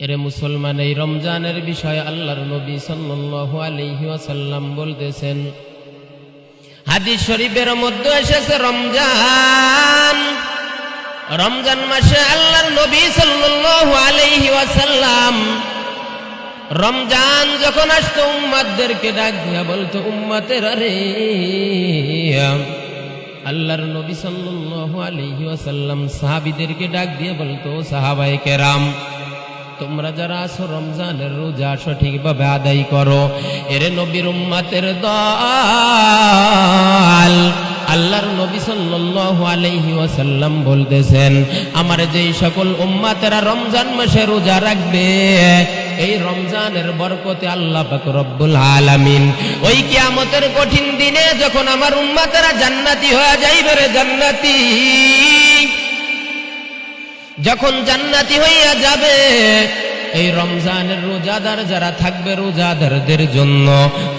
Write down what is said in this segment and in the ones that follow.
এরে মুসলমান, এই রমজানের বিষয়ে আল্লাহর নবী সাল্লাল্লাহু আলাইহি ওয়াসাল্লাম বলতেছেন, হাদিস শরীফের মধ্যে এসেছে রমজান মাসে আল্লাহর নবী সাল্লাল্লাহু আলাইহি ওয়াসাল্লাম রমজান যখন আসতো উম্মতদেরকে ডাক দিয়া বলতো, উম্মতেরা রে, আল্লাহর নবী সাল্লাল্লাহু আলাইহি ওয়াসাল্লাম সাহাবীদেরকে ডাক দিয়ে বলতো, সাহাবায়ে কেরাম, তোমরা যারা আছো রমজানের রোজা সঠিকভাবে আদায় করো। এরে নবীর উম্মতের দল, আল্লাহর নবী সাল্লাল্লাহু আলাইহি ওয়াসাল্লাম বলতেছেন, আমার যেই সকল উম্মতেরা রমজান মাসে রোজা রাখবে, এই রমজানের বরকতে আল্লাহ পাক রব্বুল আলামিন ওই কিয়ামতের কঠিন দিনে যখন আমার উম্মতেরা জান্নাতি হয়ে যাইবে রে, জান্নাতি যখন জান্নাতি হইয়া যাবে, এই রমজানের রোজাদার যারা থাকবে, রোজাদারদের জন্য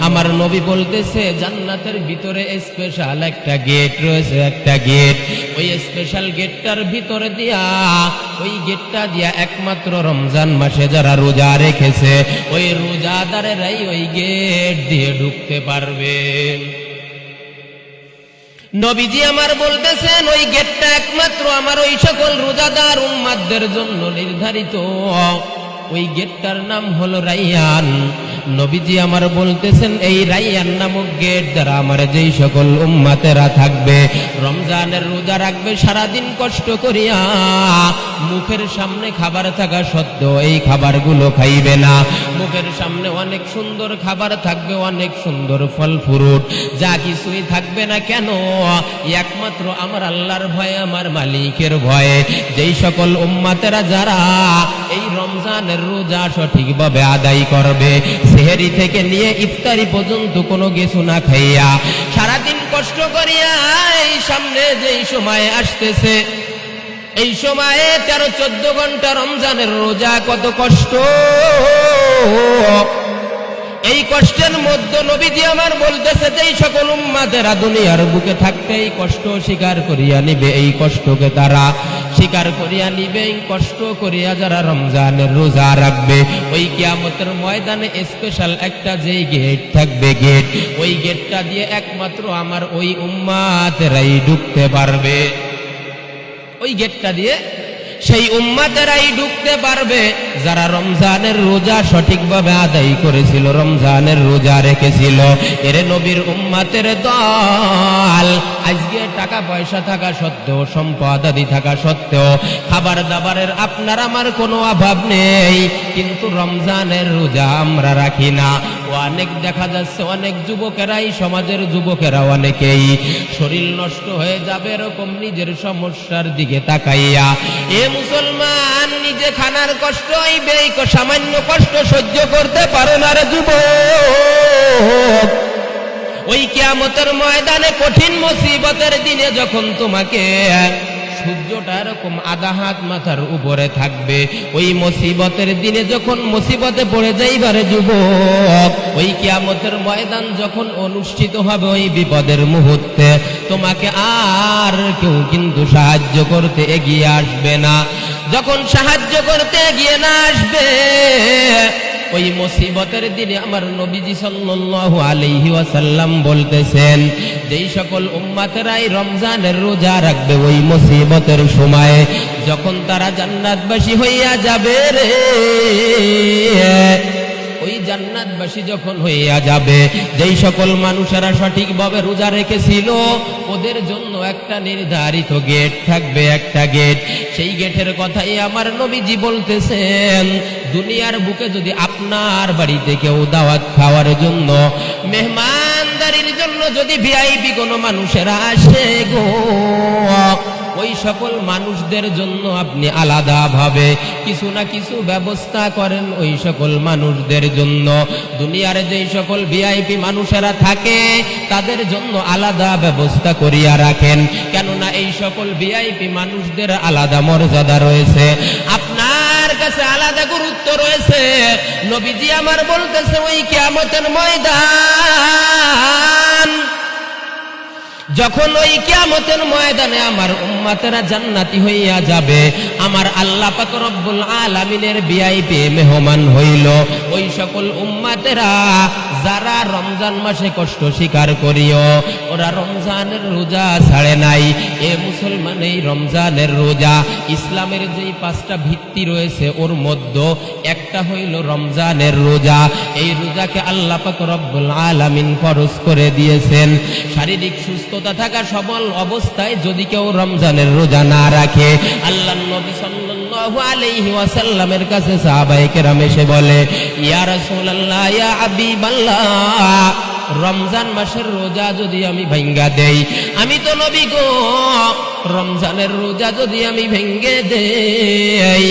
আমার নবী বলতেছে, জান্নাতের ভিতরে স্পেশাল একটা গেট রয়েছে, একটা গেট। ওই স্পেশাল গেটটার ভিতরে দিয়া, ওই গেটটা দিয়া একমাত্র রমজান মাসে যারা রোজা রেখেছে, ওই রোজাদারেরাই ওই গেট দিয়ে ঢুকতে পারবে। নবীজি আমার বলতেছেন, ওই গেটটা একমাত্র আমার ওই সকল রোজাদার উম্মতদের জন্য নির্ধারিত। ওই গেটটার নাম হলো রাইয়ান। নবীজি আমার বলতেছেন, এই রাইয়ান নামক গেট দ্বারা আমার যেই সকল উম্মতেরা থাকবে, রমজানের রোজা রাখবে, সারাদিন কষ্ট করিয়া মুখের সামনে খাবার থাকা সত্ত্বেও এই খাবারগুলো খাইবে না। মুখের সামনে অনেক সুন্দর খাবার থাকবে, অনেক সুন্দর ফল ফ্রুট, যা কিছুই থাকবে না কেন, একমাত্র আমার আল্লাহর ভয়ে, আমার মালিকের ভয়ে যেই সকল উম্মতেরা যারা এই রমজানের রোজা সঠিকভাবে আদায় করবে, সেহরি থেকে নিয়ে ইফতারি পর্যন্ত কোনো কিছু না খাইয়া সারাদিন কষ্ট করিয়া এই সামনে যেই সময় আসতেছে, এই সময়ে 13-14 ঘন্টা রমজানের রোজা, কত কষ্ট। এই কষ্টের মধ্যে নবীজি আমার বলতেছে, যেই সকল উম্মতেরা দুনিয়ার বুকে থাকতে এই কষ্ট স্বীকার করিয়া নিবে, এই কষ্টকে তারা স্বীকার করিয়া নিবে, এই কষ্ট করিয়া যারা রমজানের রোজা রাখবে, ওই কিয়ামতের ময়দানে স্পেশাল একটা যেই গেট থাকবে, গেট, ওই গেটটা দিয়ে একমাত্র আমার ওই উম্মতেরাই ঢুকতে পারবে। ওই গেটটা দিয়ে সেই উম্মতেরাই ঢুকতে পারবে যারা রমজানের রোজা সঠিকভাবে আদায় করেছিল, রমজানের রোজা রেখেছিল। এরে নবীর উম্মতের দল, আজকে টাকা পয়সা থাকা সত্ত্বেও, সম্পদ আদি থাকা সত্ত্বেও, খাবার দাবারের আপনার আমার কোনো অভাব নেই, কিন্তু রমজানের রোজা আমরা রাখি না। অনেক দেখা যাচ্ছে, অনেক যুবকেরাই, সমাজের যুবকেরা অনেকেই শরীর নষ্ট হয়ে যাবে এরকম নিজের সমস্যার দিকে তাকাইয়া, এ মুসলমান, নিজে খানার কষ্ট, এই সামান্য কষ্ট সহ্য করতে পারো না রে যুবক। ওই কিয়ামতের ময়দানে কঠিন মুসিবতের দিনে যখন তোমাকে সূর্যটা এরকম আধা হাত মাথার উপরে থাকবে, ওই মুসিবতের দিনে যখন মুসিবতে পড়ে যাইবারে যুবক, ওই কিয়ামতের ময়দান যখন অনুষ্ঠিত হবে, ওই বিপদের মুহূর্তে তোমাকে আর কেউ কিন্তু সাহায্য করতে এগিয়ে আসবে না। যখন সাহায্য করতে এগিয়ে না আসবে, ওই মুসিবতের দিনে আমার নবীজি সাল্লাল্লাহু আলাইহি ওয়াসাল্লাম বলতেছেন, যেই সকল উম্মতেরাই রমজানের রোজা রাখবে, ওই মুসিবতের সময়ে যখন তারা জান্নাতবাসী হইয়া যাবে রে, ওই জান্নাতবাসী যখন হইয়া যাবে, যেই সকল মানুষেরা সঠিকভাবে রোজা রেখেছিল, ওদের জন্য একটা নির্ধারিত গেট থাকবে, একটা গেট। সেই গেটের কথাই আমার নবীজি বলতেছেন, দুনিয়ার বুকে যদি আপনার বাড়িতে কেউ দাওয়াত খাওয়ার জন্য, মেহমানদারির জন্য যদি ভিআইপি কোনো মানুষেরা আসে গো, ওই সকল মানুষদের জন্য আপনি আলাদাভাবে কিছু না কিছু ব্যবস্থা করেন, ওই সকল মানুষদের জন্য। দুনিয়ার যেই সকল ভিআইপি মানুষেরা থাকে, তাদের জন্য আলাদা ব্যবস্থা করিয়া রাখেন, কেননা এই সকল ভিআইপি মানুষদের আলাদা মর্যাদা রয়েছে, আপনার কাছে আলাদা গুরুত্ব রয়েছে। নবীজি আমার বলতেছে, ওই কিয়ামতের ময়দান যখন ওই কিয়ামতের ময়দানে আমার উম্মতেরা জান্নাতি হইয়া যাবে, আমার আল্লাহ পাক রব্বুল আলামিনের ভিআইপি মেহমান হইল ওই সকল উম্মতেরা যারা রমজান মাসে কষ্ট স্বীকার করিও, ওরা রমজানের রোজা ছাড়ে নাই। এ মুসলমান, এই রমজানের রোজা ইসলামের যেই 5টা ভিত্তি রয়েছে ওর মধ্যে একটা হইল রমজানের রোজা। এই রোজাকে আল্লাহ পাক রব্বুল আলামিন ফরজ করে দিয়েছেন। শারীরিক সুস্থতা থাকা সবল অবস্থায় যদি কেউ রমজানের রোজা না রাখে, আল্লাহর নবী সাল্লাল্লাহু আলাইহি ওয়াসাল্লামের কাছে সাহাবায়ে কেরাম এসে বলে, ইয়া রাসূলুল্লাহ, ইয়া হাবিবাল্লাহ, রমজান মাসের রোজা যদি আমি ভাঙ্গা দেই, আমি তো নবী গো, রমজানের রোজা যদি আমি ভেঙ্গে দেই,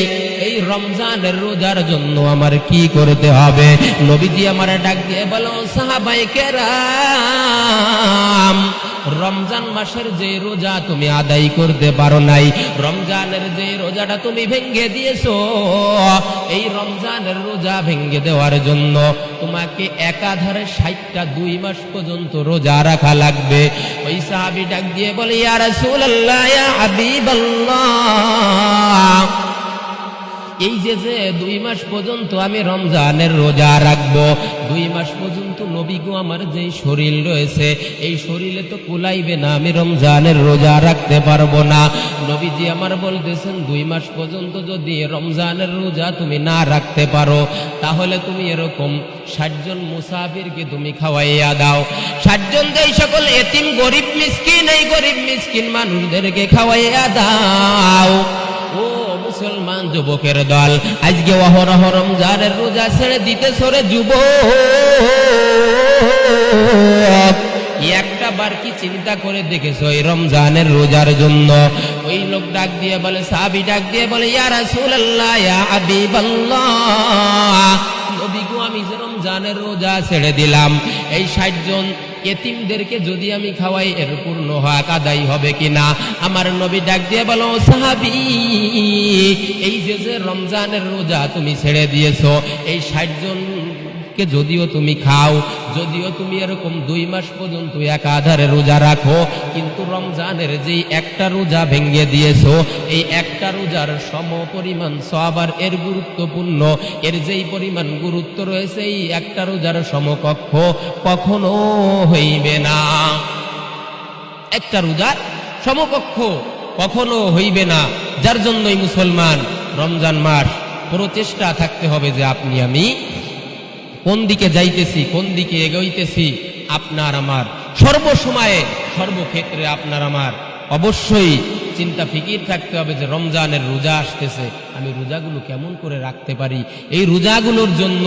এই রমজানের রোজার জন্য আমার কি করতে হবে? নবীজি আমার ডাক দিয়ে বলো, সাহাবায়ে কেরাম, রমজান মাসের যে রোজা তুমি আদায় করতে পারো নাই, রমজানের যে রোজাটা তুমি ভেঙ্গে দিয়েছো, এই রমজানের রোজা ভেঙ্গে দেওয়ার জন্য তোমাকে একাধারে 60টা 2 মাস পর্যন্ত রোজা রাখা লাগবে। ওই সাহাবী ডাক দিয়ে বলে, ইয়া রাসূলুল্লাহ, ইয়া হাবিবাল্লাহ, এই যে 2 মাস পর্যন্ত আমি রমজানের রোজা রাখবো, 2 মাস পর্যন্ত নবী গো আমার যে শরীর রয়েছে এই শরীরে তো কুলাইবে না, আমি রমজানের রোজা রাখতে পারবো না। নবীজি আমার বলতেছেন, 2 মাস পর্যন্ত যদি রমজানের রোজা তুমি না রাখতে পারো, তাহলে তুমি এরকম 60 জন মুসাফিরকে তুমি খাওয়াইয়া দাও। 60 জন যেই সকল এতিম গরিব মিসকিন, এই গরিব মিসকিন মানুষদেরকে খাওয়াইয়া দাও। ও মুসলমান যুবকের দল, আজকে অহরহ রমজানের রোজা ছেড়ে দিতে সরে যুবক, একটা বার কি চিন্তা করে দেখেছো এই রমজানের রোজার জন্য? ওই লোক ডাক দিয়ে বলে, সাহাবী ডাক দিয়ে বলে, ইয়া রাসূলুল্লাহ, ইয়া হাবিবাল্লাহ, নবী গো আমি যে রমজানের রোজা ছেড়ে দিলাম, এই 60 জন এতিমদেরকে যদি আমি খাওয়াই এর পূর্ণ হক আদায় হবে কিনা? আমার নবী ডাক দিয়ে বলো, সাহাবী, এই যে রমজানের রোজা তুমি ছেড়ে দিয়েছো, এই 60 জনকে যদিও তুমি খাও, যদিও তুমি এরকম 2 মাস পর্যন্ত একাধারে রোজা রাখো, কিন্তু রমজানের যেই একটা রোজা ভেঙ্গে দিয়েছো, এই একটা রোজার সম পরিমাণ সওয়াব আর এর গুরুত্বপূর্ণ, এর যেই পরিমাণ গুরুত্ব রয়েছে, এই একটা রোজার সমকক্ষ কখনো হইবে না। একটা রোজার সমকক্ষ কখনো হইবে না। যার জন্যই মুসলমান রমজান মাস প্রচেষ্টা থাকতে হবে যে আপনি আমি কোন দিকে যাইতেছি, কোন দিকে এগোইতেছি। আপনার আমার সর্বসময়ে সর্বক্ষেত্রে আপনার আমার অবশ্যই চিন্তা ফিকির থাকতে হবে যে রমজানের রোজা আসতেছে, আমি রোজাগুলো কেমন করে রাখতে পারি। এই রোজাগুলোর জন্য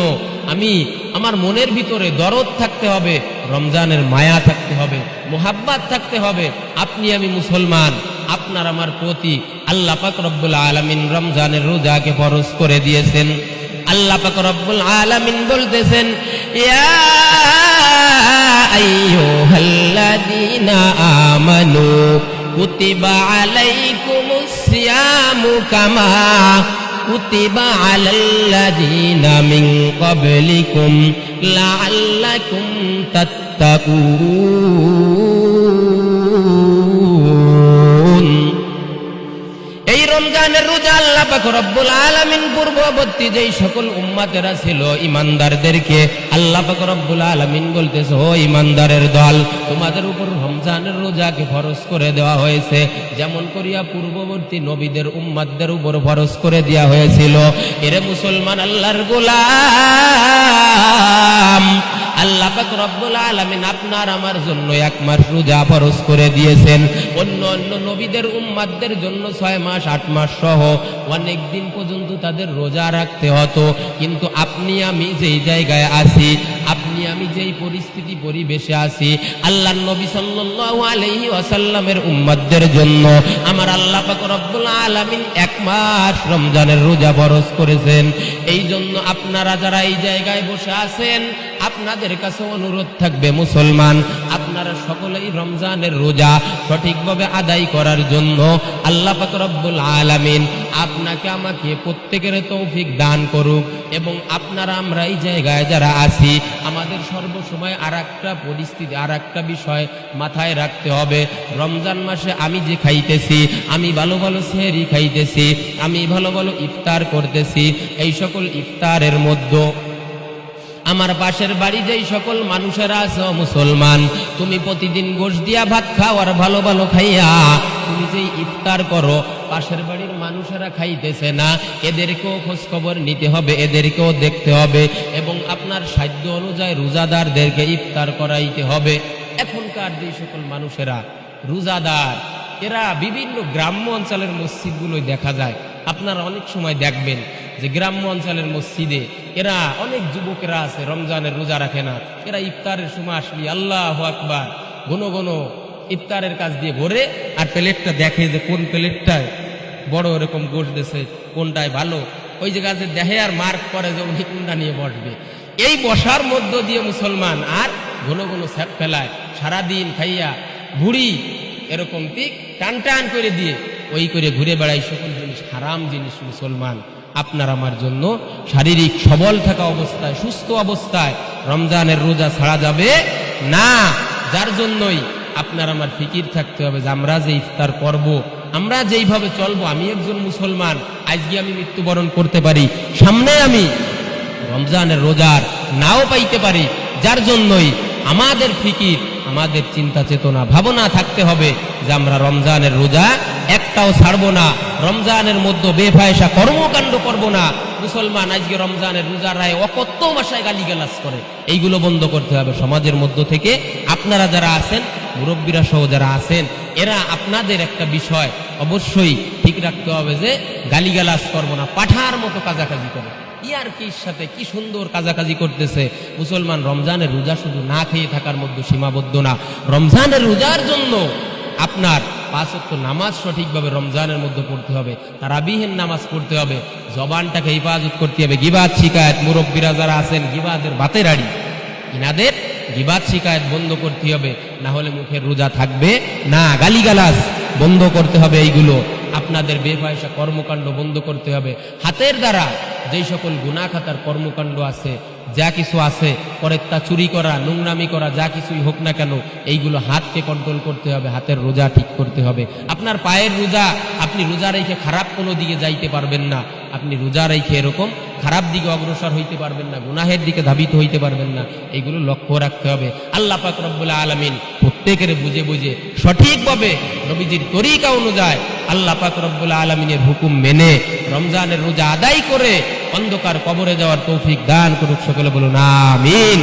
আমি আমার মনের ভিতরে দরদ থাকতে হবে, রমজানের মায়া থাকতে হবে, মোহাব্বত থাকতে হবে। আপনি আমি মুসলমান, আপনার আমার প্রতি আল্লাহ পাক রব্বুল আলামিন রমজানের রোজাকে ফরজ করে দিয়েছেন। আল্লাহ পাক রব্বুল আলামিন বলতেছেন, ইয়া আইয়ুহাল্লাযীনা আমানু কুতিবা আলাইকুমুস সিয়ামু কামা কুতিবা আলাল্লাযীনা মিন ক্বাবলিকুম লাআল্লাকুম তাত্তাকুন। এই রমজানের রোজা আল্লাহ পাক রব্বুল আলামিন পূর্ববর্তী যেই সকল উম্মতেরা ছিল ঈমানদারদেরকে আল্লাহ পাক রব্বুল আলামিন বলতেছে, ও ঈমানদারের দল, তোমাদের উপর রমজানের রোজাকে ফরজ করে দেওয়া হয়েছে, যেমন করিয়া পূর্ববর্তী নবীদের উম্মতদের উপর ফরজ করে দেওয়া হয়েছিল। এরে মুসলমান আল্লাহর গোলাম, আল্লাহ পাক রব্বুল আলামিন আপনার আমার জন্য 1 মাস রোজা ফরজ করে দিয়েছেন। অন্য অন্য নবীদের উম্মতদের জন্য 6 মাস 8 মাস সহ অনেক দিন পর্যন্ত তাদের রোজা রাখতে হতো। কিন্তু আপনি আমি যেই জায়গায় আছি, আপনি আমি যেই পরিস্থিতি পরিবেশে আছি, আল্লাহর নবী সাল্লাল্লাহু আলাইহি ওয়াসাল্লামের উম্মতদের জন্য আমার আল্লাহ পাক রব্বুল আলামিন 1 মাস রমজানের রোজা ফরজ করেছেন। এই জন্য আপনারা যারা এই জায়গায় বসে আছেন, আপনাদের কাছে অনুরোধ থাকবে মুসলমান, আপনি আপনারা সকলেই রমজানের রোজা সঠিকভাবে আদায় করার জন্য আল্লাহ পাক রব্বুল আলামিন আপনাকে আমাকে প্রত্যেকের তৌফিক দান করুক। এবং আপনারা আমরা এই জায়গায় যারা আছি আমাদের সর্বসময় আরেকটা পরিস্থিতি আরেকটা বিষয় মাথায় রাখতে হবে। রমজান মাসে আমি যে খাইতেছি, আমি ভালো ভালো সেহরি খাইতেছি, আমি ভালো ভালো ইফতার করতেছি, এই সকল ইফতারের মধ্যে আমার পাশের বাড়ি যেই সকল মানুষেরা আছে মুসলমান, তুমি প্রতিদিন গোশ দিয়া ভাত খাও আর ভালো ভালো খাইয়া তুমি যেই ইফতার করো, পাশের বাড়ির মানুষেরা খাইতেছে না, এদেরকেও খোঁজ খবর নিতে হবে, এদেরকেও দেখতে হবে এবং আপনার সাধ্য অনুযায়ী রোজাদারদেরকে ইফতার করাইতে হবে। এখনকার যে সকল মানুষেরা রোজাদার, এরা বিভিন্ন গ্রাম্য অঞ্চলের মসজিদগুলোই দেখা যায়। আপনারা অনেক সময় দেখবেন যে গ্রাম্য অঞ্চলের মসজিদে এরা অনেক যুবকেরা আছে রমজানের রোজা রাখে না, এরা ইফতারের সময় আসলে আল্লাহু আকবার ঘন ঘন ইফতারের কাজ দিয়ে ভরে আর প্লেটটা দেখে যে কোন প্লেটটায় বড় এরকম গোশ দিয়েছে, কোনটায় ভালো, ওই যে গাছে দেখে আর মার্ক করে যে উনি কোনটা নিয়ে বসবে। এই বসার মধ্য দিয়ে মুসলমান আর ঘন ঘন স্যাপ ফেলায়, সারাদিন খাইয়া ভুড়ি এরকম ঠিক টান টান করে দিয়ে ওই করে ঘুরে বেড়াই, সকল জিনিস হারাম জিনিস। মুসলমান আপনার আমার জন্য শারীরিক সবল থাকা অবস্থায়, সুস্থ অবস্থায় রমজানের রোজা ছাড়া যাবে না। যার জন্যই আপনার আমার ফিকির থাকতে হবে যে আমরা যে ইফতার করব, আমরা যেইভাবে চলবো, আমি একজন মুসলমান, আজকে আমি মৃত্যুবরণ করতে পারি, সামনে আমি রমজানের রোজার নাও পাইতে পারি। যার জন্যই আমাদের ফিকির, আমাদের চিন্তা চেতনা ভাবনা থাকতে হবে যে আমরা রমজানের রোজা একটাও ছাড়বো না, রমজানের মধ্যে বেফায়সা কর্মকাণ্ড করব না। মুসলমান আজকে রমজানের রোজার রায় অকথ্য ভাষায় গালিগালাজ করে, এইগুলো বন্ধ করতে হবে সমাজের মধ্য থেকে। আপনারা যারা আছেন, মুরব্বীরা সহ যারা আছেন, এরা আপনাদের একটা বিষয় অবশ্যই ঠিক রাখতে হবে যে গালিগালাজ করব না, পাঠার মতো কাজাকাজি করে। ইয়ার কির সাথে কি সুন্দর কাজাকাজি করতেছে। মুসলমান রমজানের রোজা শুধু না খেয়ে থাকার মধ্যে সীমাবদ্ধ না, রমজানের রোজার জন্য আপনার 5 ওয়াক্ত নামাজ সঠিকভাবে রমজানের মধ্যে পড়তে হবে, তারাবিহের নামাজ পড়তে হবে, জবানটাকে হিফাজত করতে হবে। গিবাত শিকায়ত, মুরব্বীরা যারা আছেন গিবাদের বাতের আড়ি, ইনাদের গিবাত শিকায়ত বন্ধ করতে হবে, না হলে মুখের রোজা থাকবে না। গালিগালাজ বন্ধ করতে হবে, এইগুলো আপনাদের বেফায়সা কর্মকাণ্ড বন্ধ করতে হবে। হাতের দ্বারা যেই সকল গুনাহ খাতার কর্মকাণ্ড আছে, যা কিছু আছে, পরে তা চুরি করা, নোংরামি করা, যা কিছুই হোক না কেন, এইগুলো হাতকে কন্ট্রোল করতে হবে, হাতের রোজা ঠিক করতে হবে। আপনার পায়ের রোজা, আপনি রোজা রেখে খারাপ কোনো দিকে যাইতে পারবেন না, আপনি রোজা রেখে এরকম খারাপ দিকে অগ্রসর হইতে পারবেন না, গুনাহের দিকে ধাবিত হইতে পারবেন না, এইগুলো লক্ষ্য রাখতে হবে। আল্লাহ পাক রব্বুল আলামিন প্রত্যেকের বুঝে বুঝে সঠিকভাবে নবীজির তরিকা অনুযায়ী আল্লাহ পাক রব্বুল আলামিনের হুকুম মেনে রমজানের রোজা আদায় করে অন্ধকার কবরে যাওয়ার তৌফিক দান করুক। সকলে বলুন আমিন।